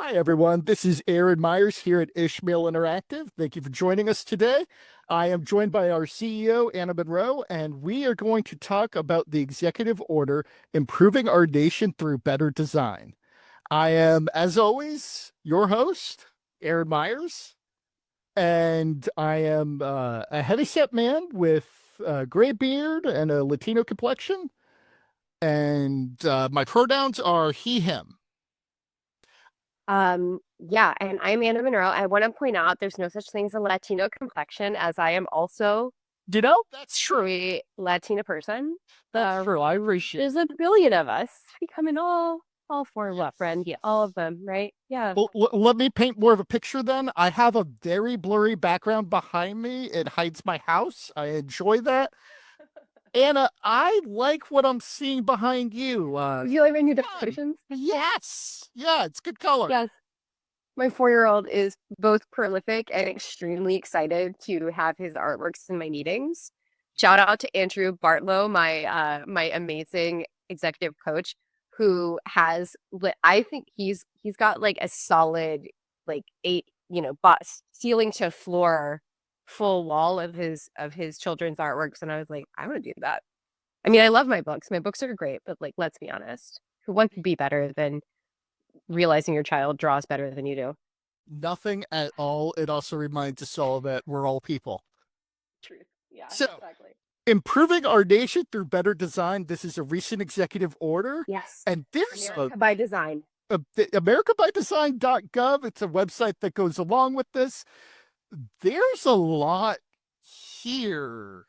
Hi, everyone. This is Aaron Meyers here at Ishmael Interactive. Thank you for joining us today. I am joined by our CEO, Anna Monroe, and we are going to talk about the executive order improving our nation through better design. I am, as always, your host, Aaron Meyers, and I am a heavyset man with a gray beard and a Latino complexion. And my pronouns are he, him. Yeah, and I'm Anna Monroe. I want to point out there's no such thing as a Latino complexion, as I am also That's true. a Latina person. That's true. I appreciate There's a billion of us becoming all four left friend, yeah, all of them, right? Yeah. Well, let me paint more of a picture then. I have a very blurry background behind me. It hides my house. I enjoy that. Anna, I like what I'm seeing behind you. You like my new Fun. decorations? Yes. Yeah, it's good color. Yes. My 4-year-old is both prolific and extremely excited to have his artworks in my meetings. Shout out to Andrew Bartlow, my amazing executive coach, who has I think he's got like a solid like eight, ceiling to floor full wall of his children's artworks. And I was like, I want to do that. I mean, I love my books. My books are great, but like, let's be honest. What could be better than realizing your child draws better than you do? Nothing at all. It also reminds us all that we're all people. Truth. Yeah, So, exactly. improving our nation through better design. This is a recent executive order, Yes. and there's America by design. the americabydesign.gov. It's a website that goes along with this. There's a lot here.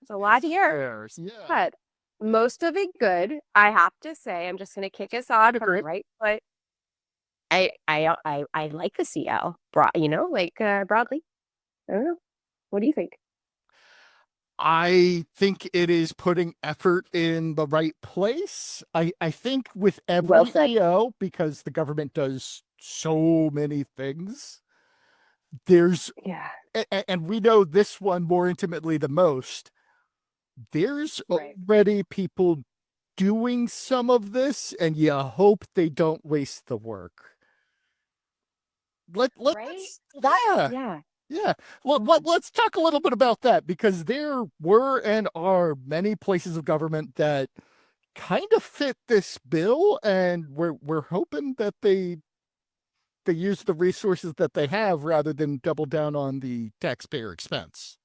It's a lot here, Yeah. but most of it good. I have to say, I'm just going to kick us off from the Great. right foot. I like the CL, broadly. I don't know. What do you think? I think it is putting effort in the right place. I think with Well every said. EO, because the government does so many things, there's, Yeah. and we know this one more intimately than most, there's Right. already people doing some of this, and you hope they don't waste the work. Right? Let's, That, yeah. yeah. Yeah. Go ahead. Let's talk a little bit about that because there were and are many places of government that kind of fit this bill, and we're hoping that they use the resources that they have rather than double down on the taxpayer expense.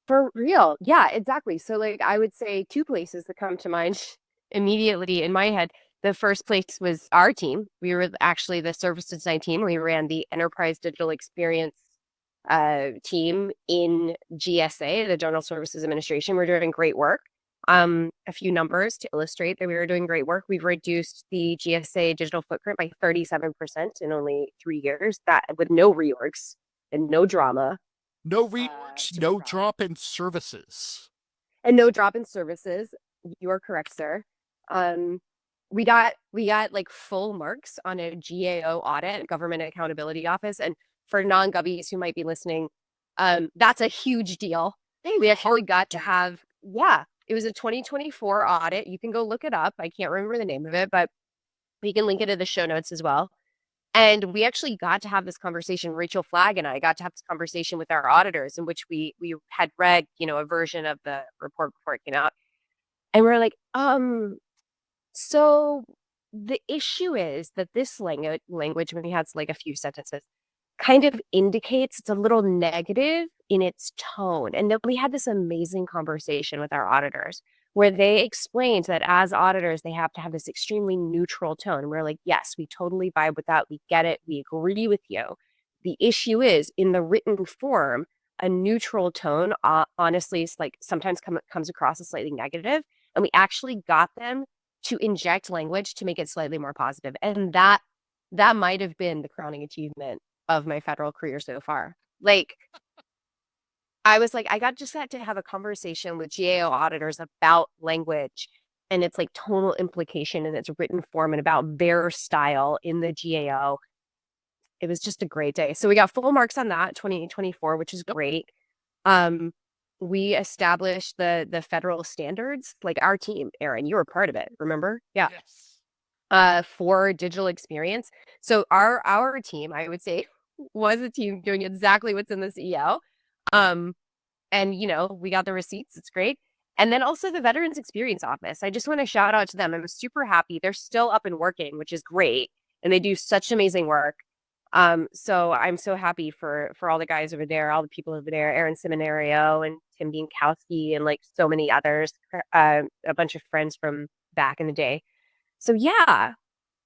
For real. Yeah, exactly. So like I would say two places that come to mind immediately in my head. The first place was our team. We were actually the service design team. We ran the enterprise digital experience team in GSA, the General Services Administration. We're doing great work. A few numbers to illustrate that we were doing great work. We've reduced the GSA digital footprint by 37% in only 3 years. That with no reorgs and no drama No reworks, to be no proud of. drop in services. And no drop in services. You are correct, sir. Um, we got like full marks on a GAO audit, Government Accountability Office, and for non-govies who might be listening, that's a huge deal. We actually got to have, yeah, it was a 2024 audit. You can go look it up. I can't remember the name of it, but we can link it in the show notes as well. And we actually got to have this conversation. Rachel Flagg and I got to have this conversation with our auditors, in which we had read, a version of the report before it came out, and we're like, so the issue is that this language, when he has like a few sentences, kind of indicates it's a little negative in its tone. And then we had this amazing conversation with our auditors where they explained that as auditors, they have to have this extremely neutral tone. And we're like, yes, we totally vibe with that. We get it. We agree with you. The issue is in the written form, a neutral tone, honestly, is like sometimes comes across as slightly negative. And we actually got them to inject language to make it slightly more positive. And that might have been the crowning achievement of my federal career so far. Like, I was like, I got just had to have a conversation with GAO auditors about language and its like tonal implication in its written form and about their style in the GAO. It was just a great day. So we got full marks on that 2024, which is Yep. great. We established the federal standards, like our team, Aaron, you were part of it, remember? Yeah. Yes. for digital experience. So our team, I would say, was a team doing exactly what's in this EO. Um, and we got the receipts. It's great. And then also the Veterans Experience Office. I just want to shout out to them. I'm super happy. They're still up and working, which is great. And they do such amazing work. So I'm so happy for all the guys over there, all the people over there, Aaron Seminario and Tim Bienkowski and like so many others, a bunch of friends from back in the day. So yeah,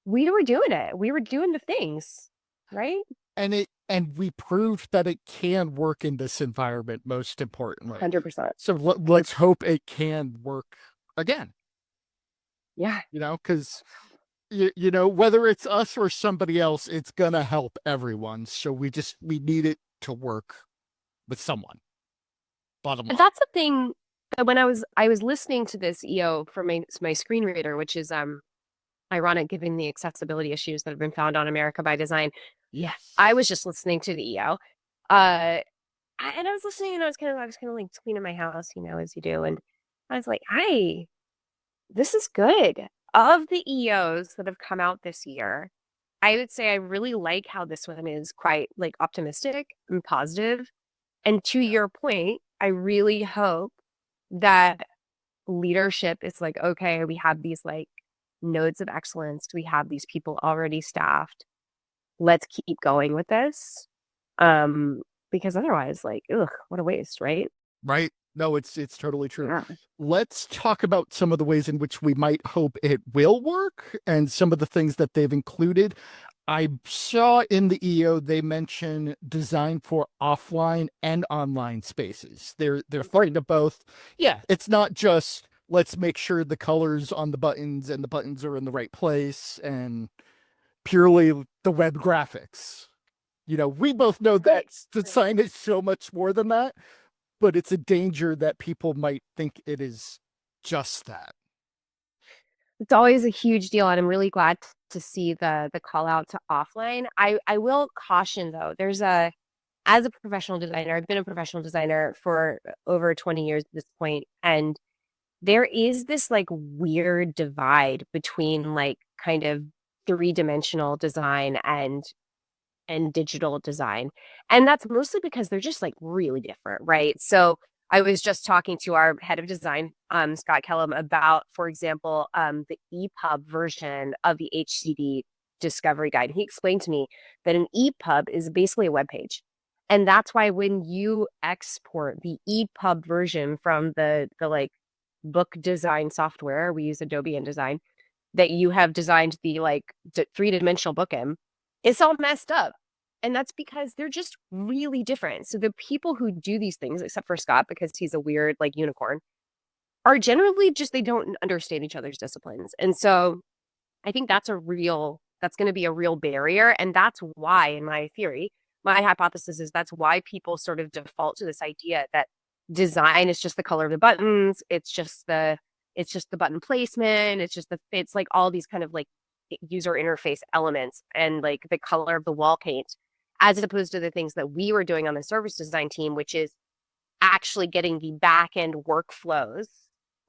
we were doing it. We were doing the things, right? And we proved that it can work in this environment, most importantly. 100%. So let's hope it can work again. Yeah. Because whether it's us or somebody else, it's gonna help everyone. So we need it to work with someone. Bottom line. That's the thing that when I was listening to this EO for my screen reader, which is ironic given the accessibility issues that have been found on America by Design. Yes. I was just listening to the EO. And I was listening and I was kind of like cleaning my house, as you do. And I was like, this is good. Of the EOs that have come out this year, I would say I really like how this one is quite like optimistic and positive. And to your point, I really hope that leadership is like, okay, we have these like nodes of excellence. We have these people already staffed. Let's keep going with this. Um, because otherwise, like, ugh, what a waste, right? Right? No, it's totally true. Yeah. Let's talk about some of the ways in which we might hope it will work and some of the things that they've included. I saw in the EO they mention design for offline and online spaces. They're fighting to both. Yeah, it's not just let's make sure the colors on the buttons and the buttons are in the right place and purely the web graphics. We both know that design is so much more than that, but it's a danger that people might think it is just that. It's always a huge deal, and I'm really glad to see the call out to offline. I will caution though, as a professional designer, I've been a professional designer for over 20 years at this point, and there is this like weird divide between like kind of three-dimensional design and digital design. And that's mostly because they're just like really different, right? So I was just talking to our head of design, Scott Kellum, about, for example, the EPUB version of the HCD discovery guide. He explained to me that an EPUB is basically a web page. And that's why when you export the EPUB version from the like book design software, we use Adobe InDesign, that you have designed the like three-dimensional book in, it's all messed up. And that's because they're just really different. So the people who do these things, except for Scott, because he's a weird like unicorn, are generally just they don't understand each other's disciplines. And so I think that's going to be a real barrier. And that's why, in my theory, my hypothesis is that's why people sort of default to this idea that design is just the color of the buttons. It's just the button placement. It's like all these kind of like user interface elements and like the color of the wall paint, as opposed to the things that we were doing on the service design team, which is actually getting the back end workflows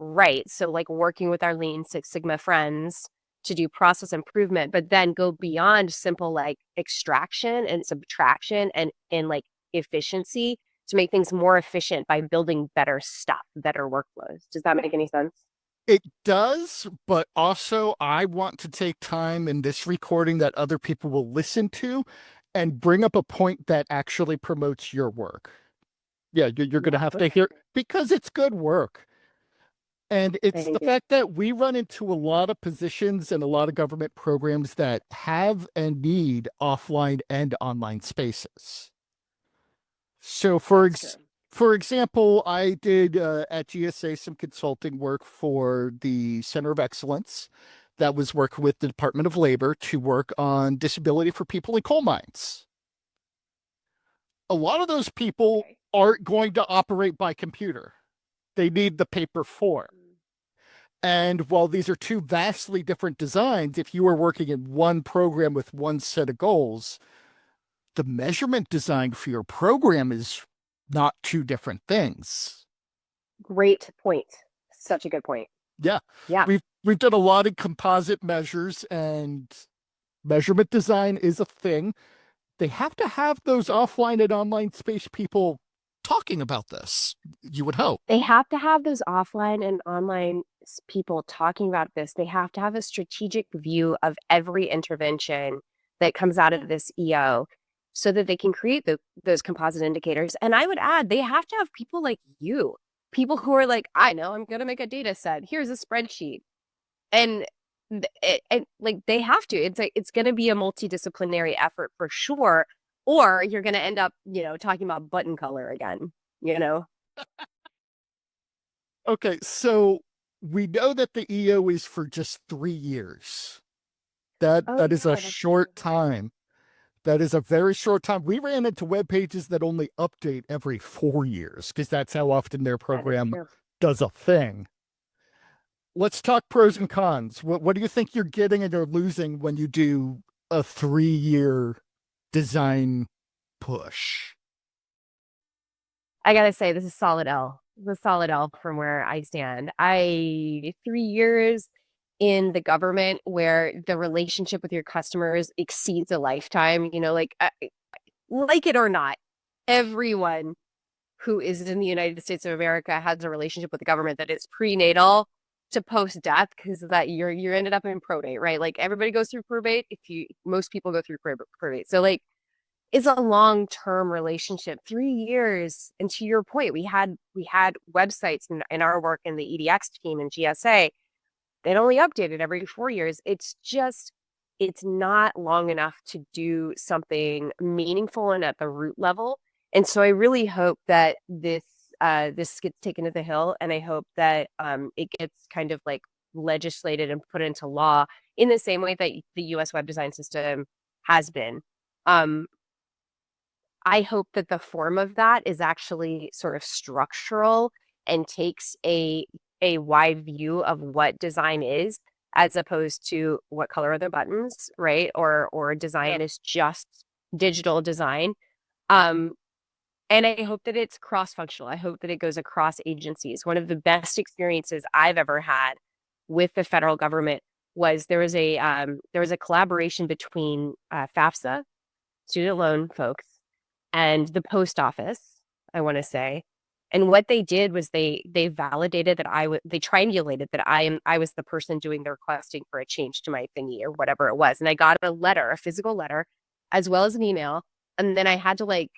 right. So like working with our Lean Six Sigma friends to do process improvement, but then go beyond simple like extraction and subtraction and like efficiency to make things more efficient by building better stuff, better workflows. Does that make any sense? It does, but also I want to take time in this recording that other people will listen to and bring up a point that actually promotes your work. Yeah, you're going to have to hear because it's good work. And it's the fact that we run into a lot of positions and a lot of government programs that have and need offline and online spaces. So, for example, I did at GSA some consulting work for the Center of Excellence that was working with the Department of Labor to work on disability for people in coal mines. A lot of those people aren't going to operate by computer. They need the paper form. And while these are two vastly different designs, if you are working in one program with one set of goals, the measurement design for your program is not two different things. Great point. Such a good point. Yeah. Yeah. We've done a lot of composite measures, and measurement design is a thing. They have to have those offline and online space people talking about this, you would hope. They have to have those offline and online people talking about this. They have to have a strategic view of every intervention that comes out of this EO so that they can create those composite indicators. And I would add, they have to have people like you, people who are like, I know I'm going to make a data set. Here's a spreadsheet. And like they have to. It's like it's going to be a multidisciplinary effort for sure. Or you're going to end up, talking about button color again, you know? Okay, so we know that the EO is for just 3 years. Oh That is a yeah, that's true. short time. That is a very short time. We ran into web pages that only update every 4 years because that's how often their That is program true. does a thing. Let's talk pros and cons. What do you think you're getting and you're losing when you do a 3 year design push? I gotta say, this is solid L. The solid L from where I stand. 3 years in the government where the relationship with your customers exceeds a lifetime, like it or not, everyone who is in the United States of America has a relationship with the government that is prenatal to post death because of that you're ended up in probate, right? Like everybody goes through probate. If you most people go through probate. So like it's a long-term relationship. 3 years. And to your point, we had websites in our work in the EDX team and GSA that only updated every 4 years. It's not long enough to do something meaningful and at the root level. And so I really hope that this gets taken to the Hill, and I hope that it gets kind of like legislated and put into law in the same way that the U.S. web design system has been. Um, I hope that the form of that is actually sort of structural and takes a wide view of what design is as opposed to what color are the buttons, right? Or Yeah. design is just digital design. Um, and I hope that it's cross-functional. I hope that it goes across agencies. One of the best experiences I've ever had with the federal government was there was a collaboration between FAFSA, student loan folks, and the post office, I want to say. And what they did was they validated that they triangulated that I was the person doing the requesting for a change to my thingy or whatever it was. And I got a letter, a physical letter, as well as an email. And then I had to like,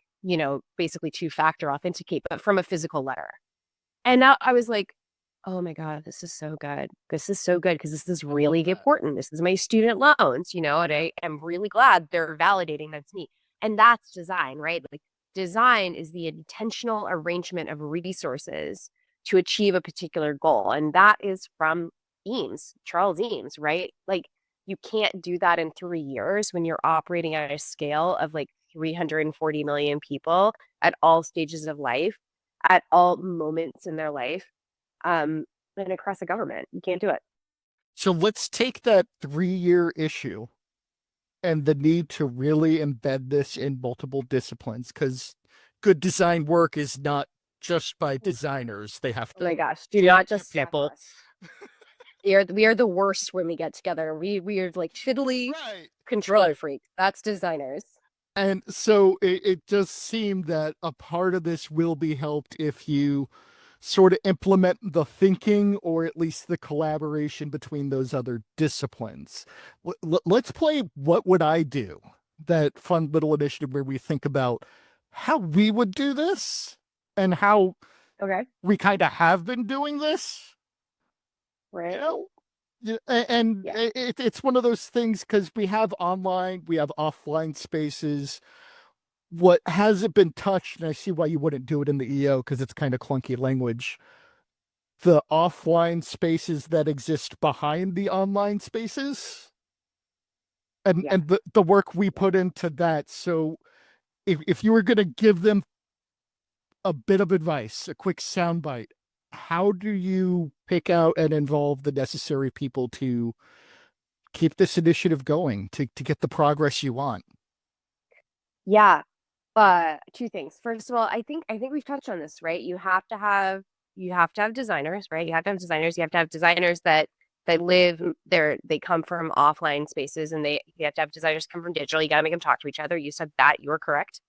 basically two-factor authenticate, but from a physical letter. And now I was like, oh my God, this is so good. This is so good because this is I love really that. important. This is my student loans, and I am really glad they're validating that's me. And that's design, right? Like design is the intentional arrangement of resources to achieve a particular goal. And that is from Eames, Charles Eames, right? Like you can't do that in 3 years when you're operating at a scale of like 340 million people at all stages of life, at all moments in their life, um, and across the government. You can't do it. So let's take that 3 year issue and the need to really embed this in multiple disciplines because good design work is not just by designers. They have Oh my gosh, do talk not to just step on people. us. We are the worst when we get together. We are like fiddly Right. controller freaks. That's designers. And so it does seem that a part of this will be helped if you sort of implement the thinking or at least the collaboration between those other disciplines. Let's play What Would I Do? That fun little initiative where we think about how we would do this and how Okay. we kind of have been doing this, you Right. know? Yeah, and Yeah. it's one of those things because we have online, we have offline spaces. What hasn't been touched, and I see why you wouldn't do it in the EO because it's kind of clunky language, the offline spaces that exist behind the online spaces Yeah. and the work we Yeah. put into that. So if you were going to give them a bit of advice, a quick soundbite, how do you pick out and involve the necessary people to keep this initiative going, to get the progress you want? Yeah. Two things. First of all, I think we've touched on this, right? You have to have you have to have designers, right? You have to have designers. You have to have designers that live there. They come from offline spaces, and you have to have designers come from digital. You got to make them talk to each other. You said that. You're correct.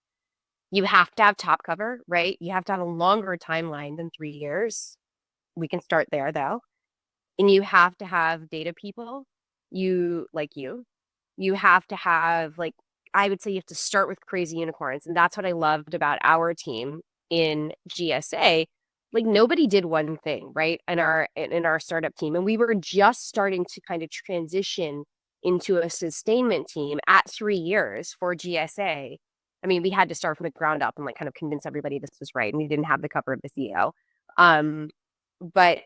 You have to have top cover, right? You have to have a longer timeline than 3 years. We can start there though. And you have to have data people. You have to have like, I would say you have to start with crazy unicorns. And that's what I loved about our team in GSA. Like nobody did one thing, right? In our startup team. And we were just starting to kind of transition into a sustainment team at 3 years for GSA. I mean, we had to start from the ground up and like kind of convince everybody this was right. And we didn't have the cover of the CEO. But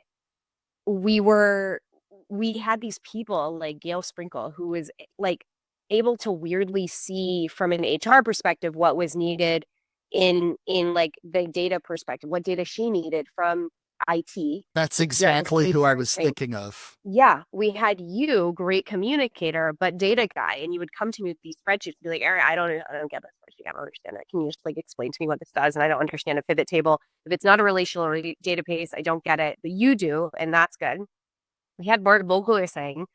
we had these people like Gail Sprinkle, who was like able to weirdly see from an HR perspective what was needed in like the data perspective, what data she needed from IT. That's That was exactly who I HR was thing. thinking of. Yeah, we had you, great communicator, but data guy, and you would come to me with these spreadsheets and be like, Aaron, I don't get this spreadsheet. I don't understand it. Can you just like explain to me what this does? And I don't understand a pivot table. If it's not a relational database, I don't get it. But you do, and that's good. We had Bart Vogler saying,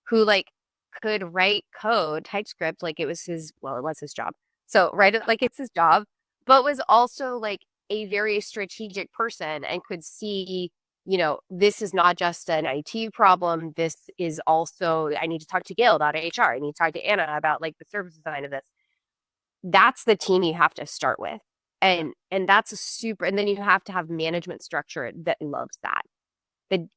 who like could write code, TypeScript, like it was his job. So write it like it's his job, but was also like a very strategic person and could see, this is not just an IT problem. This is also, I need to talk to Gail about HR. I need to talk to Anna about like the service design of this. That's the team you have to start with. And that's and then you have to have management structure that loves that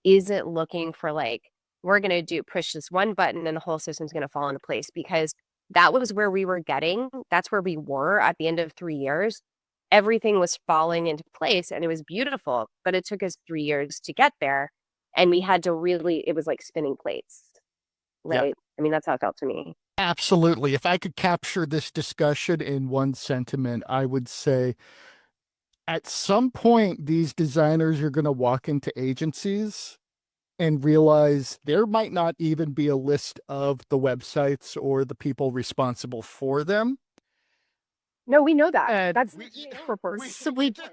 isn't looking for like, we're going to push this one button and the whole system's going to fall into place, because that was where we were getting. That's where we were at the end of 3 years. Everything was falling into place and it was beautiful, but it took us 3 years to get there. And we had to it was like spinning plates, Yeah, right? I mean, that's how it felt to me. absolutely. If I could capture this discussion in one sentiment, I would say at some point, these designers are going to walk into agencies and realize there might not even be a list of the websites or the people responsible for them. No, we know that. And That's we, we, purpose. we do.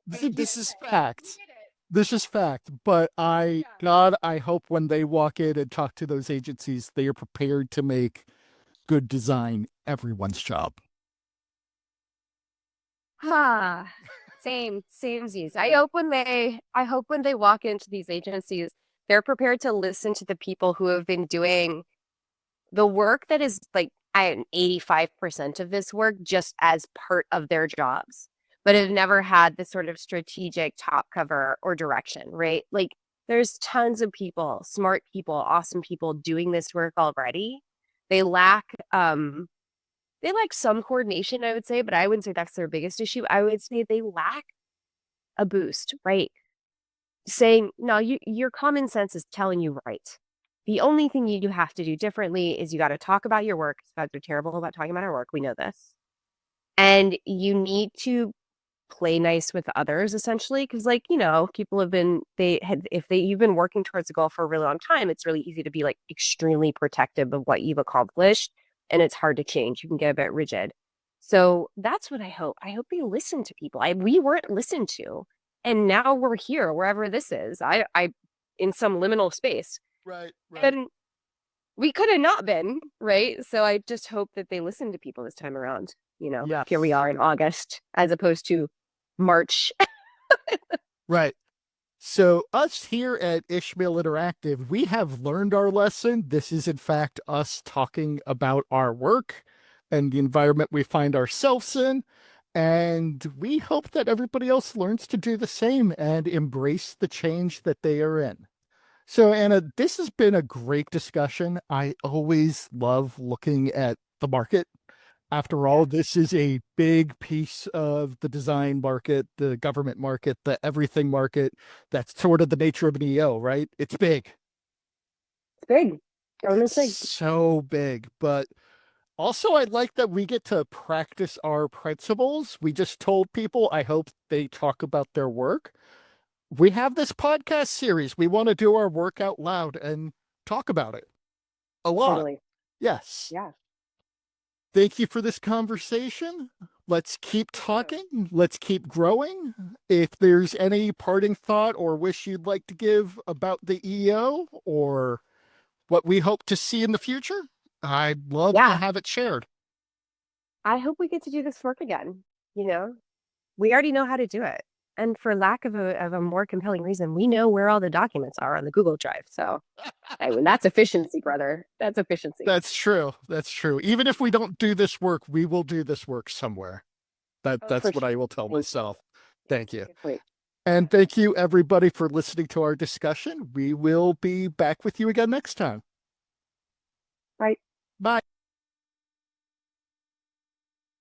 This is fact. This is fact. But God, I hope when they walk in and talk to those agencies, they are prepared to make good design everyone's job. Ah, same Z's. I hope when they walk into these agencies, they're prepared to listen to the people who have been doing the work that is like 85% of this work just as part of their jobs, but have never had the sort of strategic top cover or direction, right? Like there's tons of people, smart people, awesome people doing this work already. They lack some coordination, I would say, but I wouldn't say that's their biggest issue. I would say they lack a boost, right? Saying, no, your common sense is telling you right. The only thing you have to do differently is you got to talk about your work. Because we're terrible about talking about our work. We know this. And you need to play nice with others, essentially. Because, like, people have been, you've been working towards a goal for a really long time, it's really easy to be like extremely protective of what you've accomplished. And it's hard to change. You can get a bit rigid. So that's what I hope. I hope they listen to people. We weren't listened to. And now we're here, wherever this is. I in some liminal space. Right, right. And we could have not been, right? So I just hope that they listen to people this time around. Yes. Here we are in August as opposed to March. Right. So, us here at Ishmael Interactive, we have learned our lesson. This is, in fact, us talking about our work and the environment we find ourselves in. And we hope that everybody else learns to do the same and embrace the change that they are in. So, Anna, this has been a great discussion. I always love looking at the market. After all, this is a big piece of the design market, the government market, the everything market. That's sort of the nature of an EO, right? It's big. It's big. It's Honestly. so big. But also, I like that we get to practice our principles. We just told people, I hope they talk about their work. We have this podcast series. We want to do our work out loud and talk about it a lot. Totally. Yes. Yeah. Thank you for this conversation. Let's keep talking. Let's keep growing. If there's any parting thought or wish you'd like to give about the EO or what we hope to see in the future, I'd love to Yeah, have it shared. I hope we get to do this work again. You know, we already know how to do it. And for lack of a more compelling reason, we know where all the documents are on the Google Drive. So that's efficiency, brother. That's efficiency. That's true. That's true. Even if we don't do this work, we will do this work somewhere. Oh, That's for what sure. I will tell Thank you. myself. Thank you. Good point. And thank you everybody for listening to our discussion. We will be back with you again next time. Right. Bye.